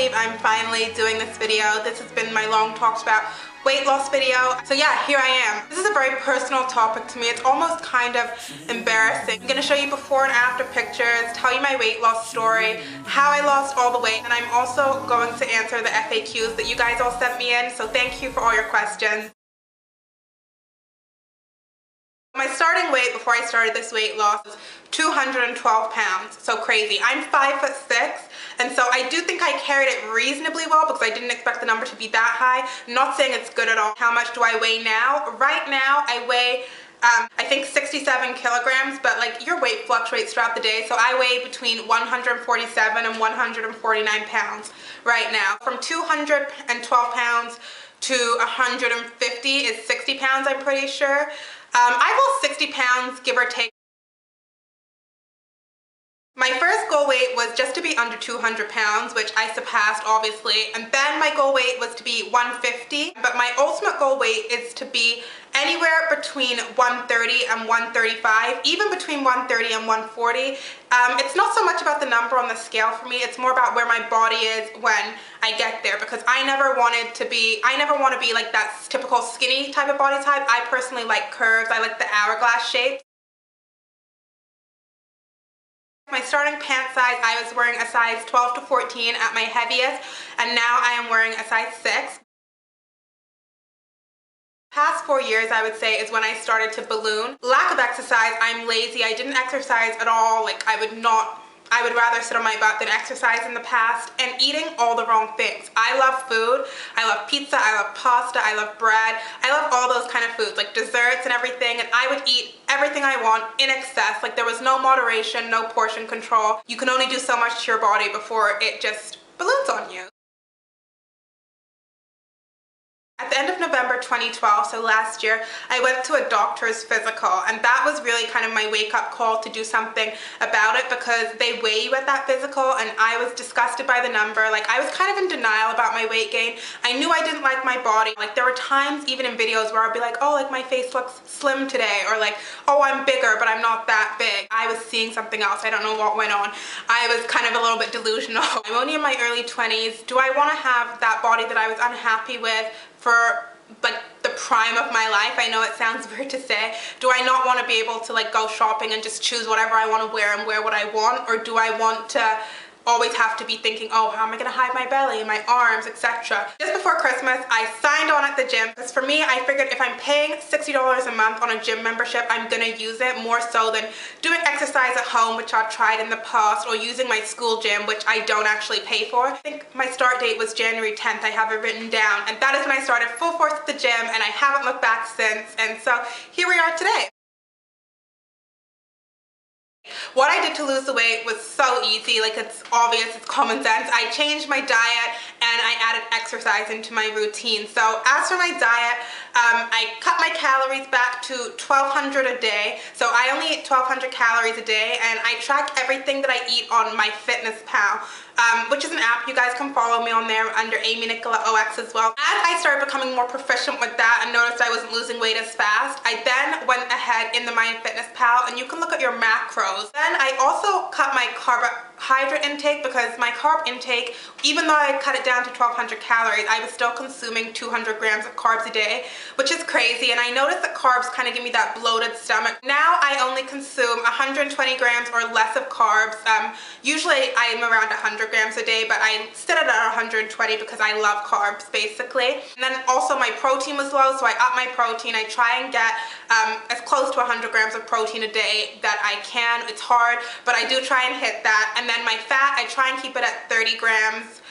believe I'm finally doing this video. This has been my long talked about weight loss video. So yeah, here I am. This is a very personal topic to me. It's almost kind of embarrassing. I'm going to show you before and after pictures, tell you my weight loss story, how I lost all the weight, and I'm also going to answer the FAQs that you guys all sent me in. So thank you for all your questions. My starting weight before I started this weight loss was 212 pounds, so crazy. I'm 5'6", and so I do think I carried it reasonably well because I didn't expect the number to be that high. I'm not saying it's good at all. How much do I weigh now? Right now I weigh I think 67 kilograms, but like your weight fluctuates throughout the day, so I weigh between 147 and 149 pounds right now. From 212 pounds to 150 is 60 pounds, I'm pretty sure. I lost 60 pounds, give or take. My first goal weight was just to be under 200 pounds, which I surpassed obviously, and then my goal weight was to be 150, but my ultimate goal weight is to be anywhere between 130 and 135, even between 130 and 140. It's not so much about the number on the scale for me, it's more about where my body is when I get there, because I never want to be like that typical skinny type of body type. I personally like curves, I like the hourglass shape. My starting pant size, I was wearing a size 12 to 14 at my heaviest, and now I am wearing a size 6. Past 4 years, I would say, is when I started to balloon. Lack of exercise, I'm lazy, I didn't exercise at all, like I would rather sit on my butt than exercise in the past, and eating all the wrong things. I love food, I love pizza, I love pasta, I love bread, I love all those kind of foods, like desserts and everything, and I would eat everything I want in excess. Like there was no moderation, no portion control. You can only do so much to your body before it just balloons on you. At the end of November 2012, so last year, I went to a doctor's physical, and that was really kind of my wake-up call to do something about it, because they weigh you at that physical, and I was disgusted by the number. Like, I was kind of in denial about my weight gain. I knew I didn't like my body. Like, there were times, even in videos, where I'd be like, oh, like my face looks slim today, or like, oh, I'm bigger, but I'm not that big. I was seeing something else. I don't know what went on. I was kind of a little bit delusional. I'm only in my early 20s. Do I want to have that body that I was unhappy with for like the prime of my life? I know it sounds weird to say. Do I not want to be able to like go shopping and just choose whatever I want to wear and wear what I want? Or do I want to always have to be thinking, oh, how am I going to hide my belly and my arms, etc. Just before Christmas, I signed on at the gym, because for me, I figured if I'm paying $60 a month on a gym membership, I'm going to use it more so than doing exercise at home, which I've tried in the past, or using my school gym, which I don't actually pay for. I think my start date was January 10th. I have it written down, and that is when I started full force at the gym, and I haven't looked back since, and so here we are today. What I did to lose the weight was so easy, like it's obvious, it's common sense. I changed my diet and I added exercise into my routine. So as for my diet, I cut my calories back to 1,200 a day. So I only eat 1,200 calories a day, and I track everything that I eat on MyFitnessPal, which is an app. You guys can follow me on there under Amy Nicolaox as well. As I started becoming more proficient with that and noticed I wasn't losing weight as fast, I then went ahead in the MyFitnessPal, and you can look at your macros. Then I also cut my carbohydrate intake, because my carb intake, even though I cut it down to 1,200 calories, I was still consuming 200 grams of carbs a day, which is crazy. And I noticed that carbs kind of give me that bloated stomach. Now I only consume 120 grams or less of carbs. Usually I'm around 100 grams a day, but I sit at 120 because I love carbs basically. And then also my protein was low, so I upped my protein. I try and get as close to 100 grams of protein a day that I can. It's hard, but I do try and hit that. And then my fat, I try and keep it at 30 grams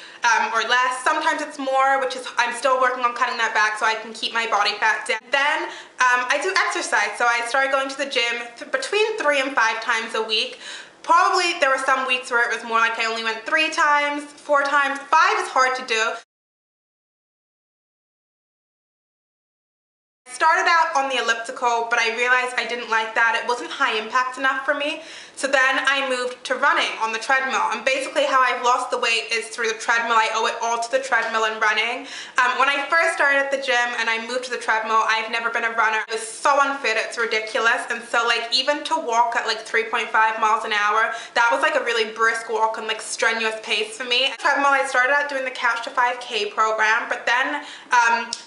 or less. Sometimes it's more, which is, I'm still working on cutting that back so I can keep my body fat down. Then I do exercise. So I started going to the gym between 3 and 5 times a week. Probably there were some weeks where it was more like I only went 3 times, 4 times. 5 is hard to do. started out on the elliptical, but I realized I didn't like that. It wasn't high impact enough for me. So then I moved to running on the treadmill. And basically how I've lost the weight is through the treadmill. I owe it all to the treadmill and running. When I first started at the gym and I moved to the treadmill, I've never been a runner. It was so unfit, it's ridiculous. And so like even to walk at like 3.5 miles an hour, that was like a really brisk walk and like strenuous pace for me. At the treadmill, I started out doing the Couch to 5K program, but then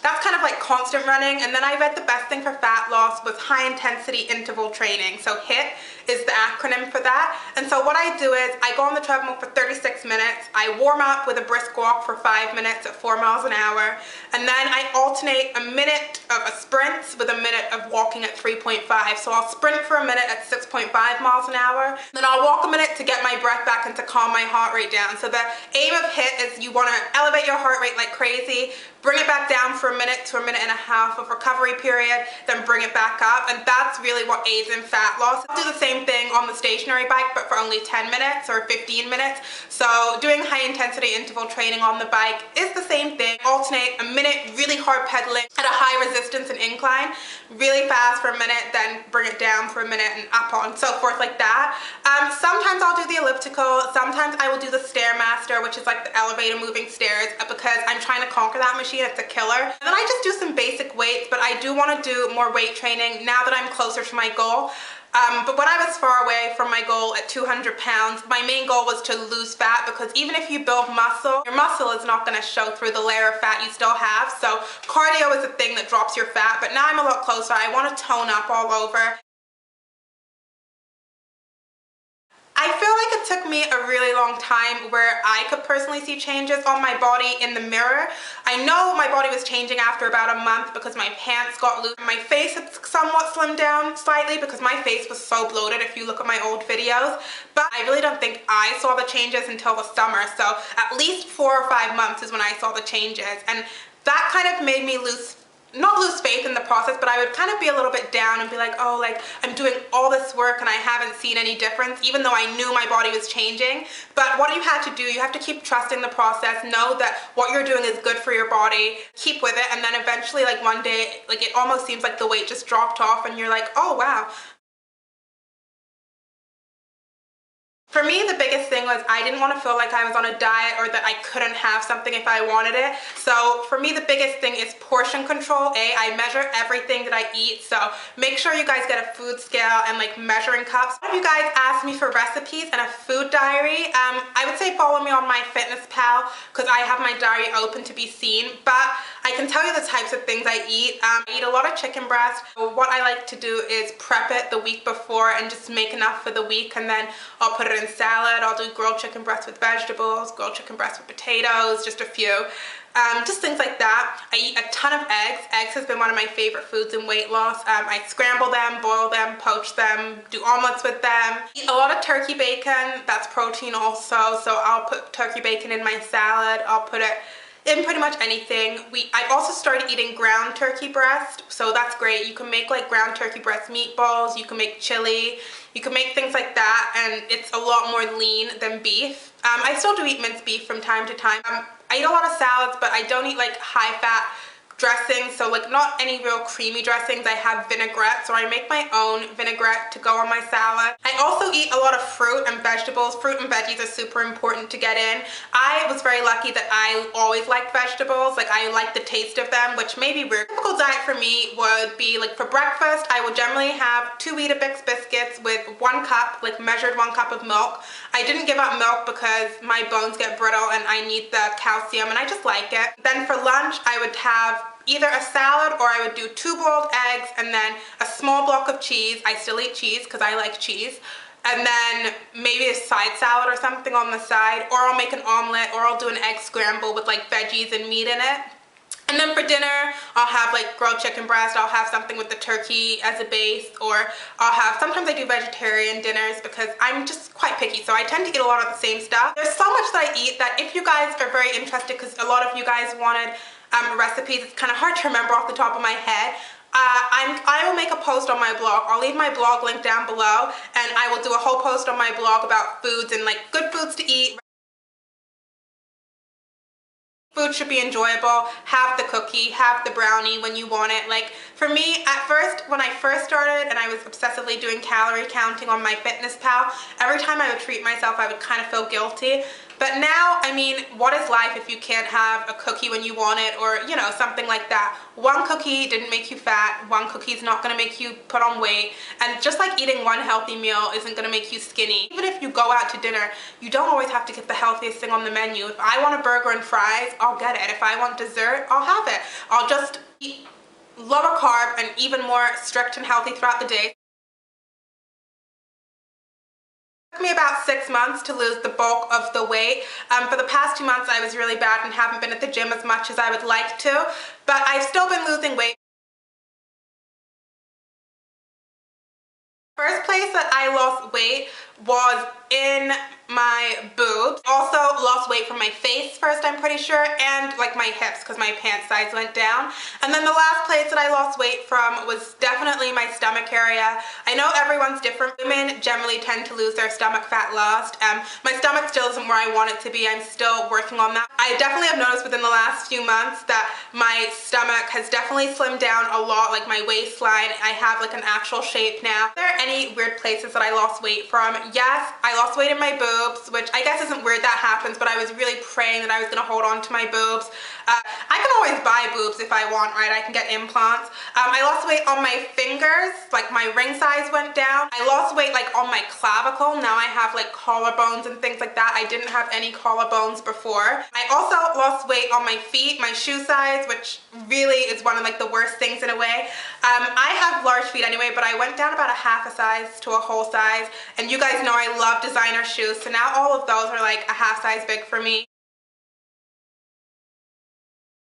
that's kind of like constant running. And then I read the best thing for fat loss was high intensity interval training. So HIIT is the acronym for that. And so what I do is I go on the treadmill for 36 minutes, I warm up with a brisk walk for 5 minutes at 4 miles an hour, and then I alternate a minute of a sprint with a minute of walking at 3.5. So I'll sprint for a minute at 6.5 miles an hour, then I'll walk a minute to get my breath back and to calm my heart rate down. So the aim of HIIT is you want to elevate your heart rate like crazy, bring it back down for a minute to a minute and a half of recovery period, then bring it back up, and that's really what aids in fat loss. I'll do the same thing on the stationary bike, but for only 10 minutes or 15 minutes. So doing high intensity interval training on the bike is the same thing. Alternate a minute really hard pedaling at a high resistance and incline, really fast for a minute, then bring it down for a minute and up on, so forth like that. Sometimes I'll do the elliptical, sometimes I will do the Stairmaster, which is like the elevator moving stairs, because I'm trying to conquer that machine. It's a killer. And then I just do some basic weights, but I do want to do more weight training now that I'm closer to my goal. But when I was far away from my goal at 200 pounds, my main goal was to lose fat, because even if you build muscle, your muscle is not going to show through the layer of fat you still have. So cardio is the thing that drops your fat, but now I'm a lot closer. I want to tone up all over. I feel like it took me a really long time where I could personally see changes on my body in the mirror. I know my body was changing after about a month because my pants got loose. My face had somewhat slimmed down slightly because my face was so bloated if you look at my old videos. But I really don't think I saw the changes until the summer. So at least 4 or 5 months is when I saw the changes. And that kind of made me not lose faith in the process, but I would kind of be a little bit down and be like, oh, like I'm doing all this work and I haven't seen any difference, even though I knew my body was changing. But what you have to do, you have to keep trusting the process, know that what you're doing is good for your body, keep with it, and then eventually like one day, like it almost seems like the weight just dropped off and you're like, oh wow. For me, the biggest thing was I didn't want to feel like I was on a diet or that I couldn't have something if I wanted it. So for me, the biggest thing is portion control. I measure everything that I eat. So make sure you guys get a food scale and like measuring cups. A lot of you guys ask me for recipes and a food diary. I would say follow me on MyFitnessPal because I have my diary open to be seen. But I can tell you the types of things I eat. I eat a lot of chicken breast. What I like to do is prep it the week before and just make enough for the week, and then I'll put it in salad. I'll do grilled chicken breast with vegetables, grilled chicken breast with potatoes, just a few. Just things like that. I eat a ton of eggs. Eggs has been one of my favorite foods in weight loss. I scramble them, boil them, poach them, do omelets with them. Eat a lot of turkey bacon. That's protein also. So I'll put turkey bacon in my salad. I'll put it in pretty much anything. I've also started eating ground turkey breast, so that's great. You can make like ground turkey breast meatballs, you can make chili, you can make things like that, and it's a lot more lean than beef. I still do eat minced beef from time to time. I eat a lot of salads, but I don't eat like high fat dressings, so like not any real creamy dressings. I have vinaigrette, so I make my own vinaigrette to go on my salad. I also eat a lot of fruit and vegetables. Fruit and veggies are super important to get in. I was very lucky that I always liked vegetables. Like I like the taste of them, which may be weird. A typical diet for me would be like for breakfast, I would generally have 2 Weetabix biscuits with 1 cup, like measured 1 cup of milk. I didn't give up milk because my bones get brittle and I need the calcium and I just like it. Then for lunch, I would have either a salad or I would do 2 boiled eggs and then a small block of cheese. I still eat cheese because I like cheese. And then maybe a side salad or something on the side, or I'll make an omelet, or I'll do an egg scramble with like veggies and meat in it. And then for dinner, I'll have like grilled chicken breast, I'll have something with the turkey as a base, or sometimes I do vegetarian dinners because I'm just quite picky, so I tend to eat a lot of the same stuff. There's so much that I eat that if you guys are very interested, because a lot of you guys wanted recipes, it's kind of hard to remember off the top of my head. I will make a post on my blog. I'll leave my blog link down below, and I will do a whole post on my blog about foods and like good foods to eat, Food should be enjoyable. Have the cookie, have the brownie when you want it. Like for me, at first, when I first started and I was obsessively doing calorie counting on MyFitnessPal, every time I would treat myself, I would kind of feel guilty. But now, I mean, what is life if you can't have a cookie when you want it, or, you know, something like that? One cookie didn't make you fat. One cookie is not going to make you put on weight. And just like eating one healthy meal isn't going to make you skinny. Even if you go out to dinner, you don't always have to get the healthiest thing on the menu. If I want a burger and fries, I'll get it. If I want dessert, I'll have it. I'll just eat lower carb and even more strict and healthy throughout the day. It took me about 6 months to lose the bulk of the weight. For the past 2 months, I was really bad and haven't been at the gym as much as I would like to, but I've still been losing weight. First place that I lost weight was in my boobs. Also lost weight from my face first, I'm pretty sure, and like my hips because my pant size went down. And then the last place that I lost weight from was definitely my stomach area. I know everyone's different. Women generally tend to lose their stomach fat last. My stomach still isn't where I want it to be. I'm still working on that. I definitely have noticed within the last few months that my stomach has definitely slimmed down a lot, like my waistline. I have like an actual shape now. Are there any weird places that I lost weight from? Yes, I lost weight in my boobs, which I guess isn't weird that happens, but I was really praying that I was going to hold on to my boobs. I can always buy boobs if I want, right? I can get implants. I lost weight on my fingers, like my ring size went down. I lost weight like on my clavicle. Now I have like collarbones and things like that. I didn't have any collarbones before. I also lost weight on my feet, my shoe size, which really is one of like the worst things in a way. I have large feet anyway, but I went down about a half a size to a whole size, and you guys know I love designer shoes, so now all of those are like a half size big for me.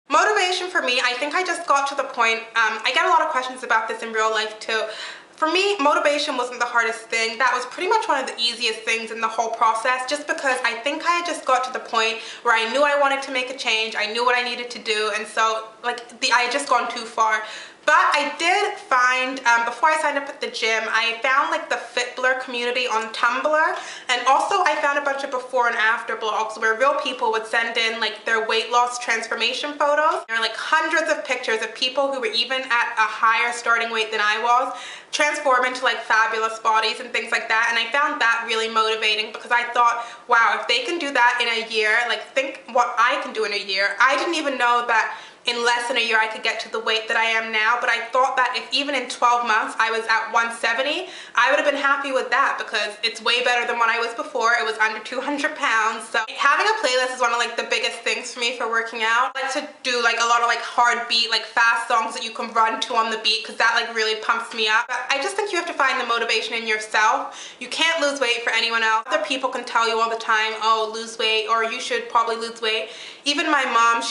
Motivation for me, I think I just got to the point, I get a lot of questions about this in real life too. For me, motivation wasn't the hardest thing. That was pretty much one of the easiest things in the whole process, just because I think I just got to the point where I knew I wanted to make a change, I knew what I needed to do, and so like I had just gone too far. But I did find, before I signed up at the gym, I found like the Fitblur community on Tumblr, and also I found a bunch of before and after blogs where real people would send in like their weight loss transformation photos. There are like hundreds of pictures of people who were even at a higher starting weight than I was, transform into like fabulous bodies and things like that, and I found that really motivating because I thought, wow, if they can do that in a year, like think what I can do in a year. I didn't even know that in less than a year I could get to the weight that I am now, but I thought that if even in 12 months I was at 170, I would have been happy with that because it's way better than when I was before. It was under 200 pounds. So having a playlist is one of like the biggest things for me for working out. I like to do like a lot of like hard beat, like fast songs that you can run to on the beat because that like really pumps me up. But I just think you have to find the motivation in yourself. You can't lose weight for anyone else. Other people can tell you all the time, oh, lose weight, or you should probably lose weight. Even my mom,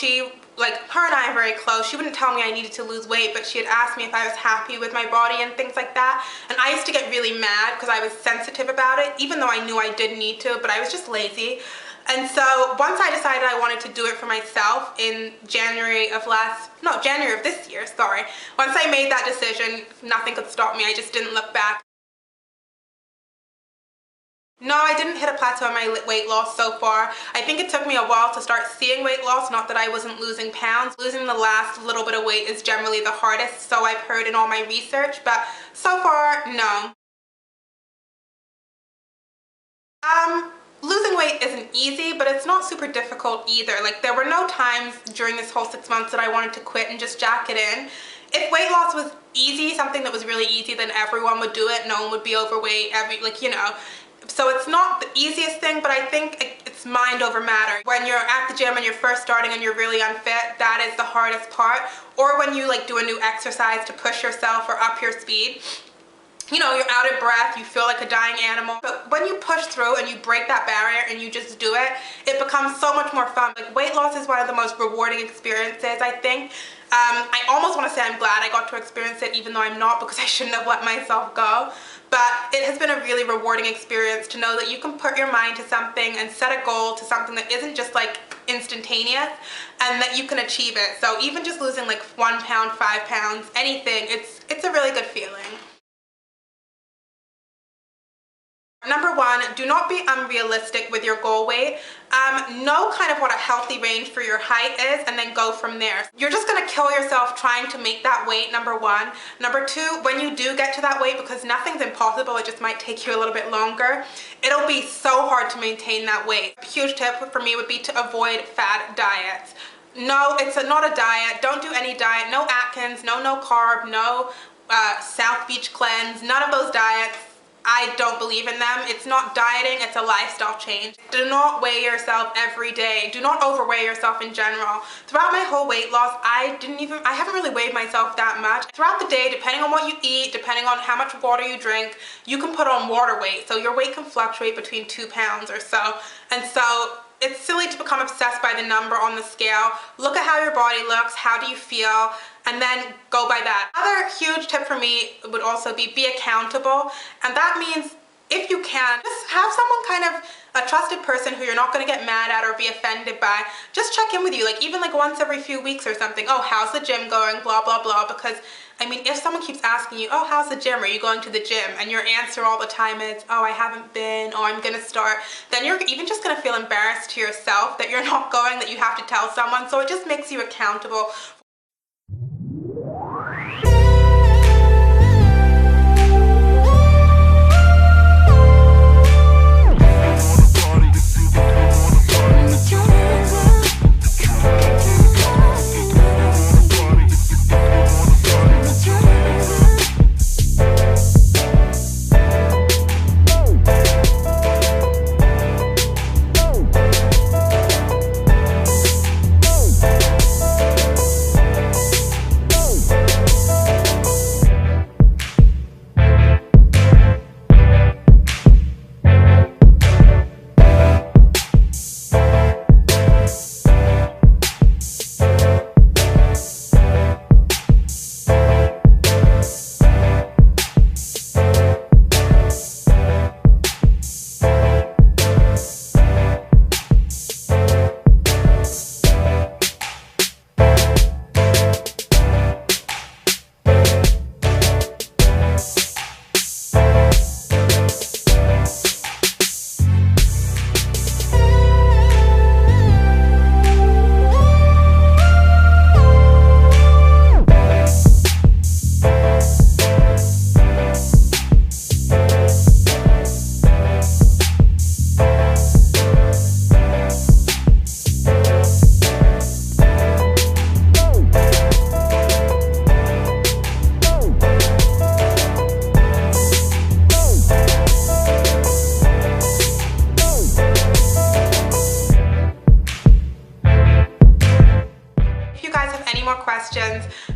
like her and I are very close. She wouldn't tell me I needed to lose weight, but she had asked me if I was happy with my body and things like that. And I used to get really mad because I was sensitive about it, even though I knew I did need to, but I was just lazy. And so once I decided I wanted to do it for myself in January of this year, sorry. Once I made that decision, nothing could stop me. I just didn't look back. No, I didn't hit a plateau in my weight loss so far. I think it took me a while to start seeing weight loss, not that I wasn't losing pounds. Losing the last little bit of weight is generally the hardest, so I've heard in all my research, but so far, no. Losing weight isn't easy, but it's not super difficult either. Like there were no times during this whole 6 months that I wanted to quit and just jack it in. If weight loss was easy, something that was really easy, then everyone would do it. No one would be overweight, So it's not the easiest thing, but I think it's mind over matter. When you're at the gym and you're first starting and you're really unfit, that is the hardest part. Or when you like do a new exercise to push yourself or up your speed. You know, you're out of breath, you feel like a dying animal. But when you push through and you break that barrier and you just do it, it becomes so much more fun. Like weight loss is one of the most rewarding experiences, I think. I almost want to say I'm glad I got to experience it, even though I'm not, because I shouldn't have let myself go. But it has been a really rewarding experience to know that you can put your mind to something and set a goal to something that isn't just like instantaneous, and that you can achieve it. So even just losing like 1 pound, 5 pounds, anything, it's a really good feeling. Number one, do not be unrealistic with your goal weight. Know kind of what a healthy range for your height is and then go from there. You're just gonna kill yourself trying to make that weight, number one. Number two, when you do get to that weight, because nothing's impossible, it just might take you a little bit longer, it'll be so hard to maintain that weight. A huge tip for me would be to avoid fad diets. No, it's not a diet. Don't do any diet. No Atkins, no carb, no South Beach cleanse, none of those diets. I don't believe in them. It's not dieting, it's a lifestyle change. Do not weigh yourself every day. Do not overweigh yourself in general. Throughout my whole weight loss, I haven't really weighed myself that much. Throughout the day, depending on what you eat, depending on how much water you drink, you can put on water weight. So your weight can fluctuate between 2 pounds or so. And so it's silly to become obsessed by the number on the scale. Look at how your body looks, how do you feel, and then go by that. Another huge tip for me would also be accountable, and that means if you can, just have someone kind of, a trusted person who you're not going to get mad at or be offended by, just check in with you, like even like once every few weeks or something. Oh, how's the gym going, blah blah blah. Because I mean, if someone keeps asking you, oh, how's the gym, are you going to the gym, and your answer all the time is, oh, I haven't been, oh, I'm gonna start, then you're even just gonna feel embarrassed to yourself that you're not going, that you have to tell someone. So it just makes you accountable.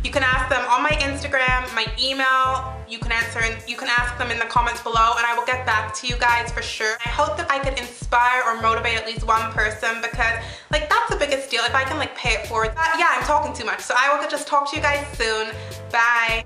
You can ask them on my Instagram, my email. You can ask them in the comments below, and I will get back to you guys for sure. I hope that I could inspire or motivate at least one person, because like that's the biggest deal. If I can like pay it forward. Yeah, I'm talking too much, so I will just talk to you guys soon. Bye.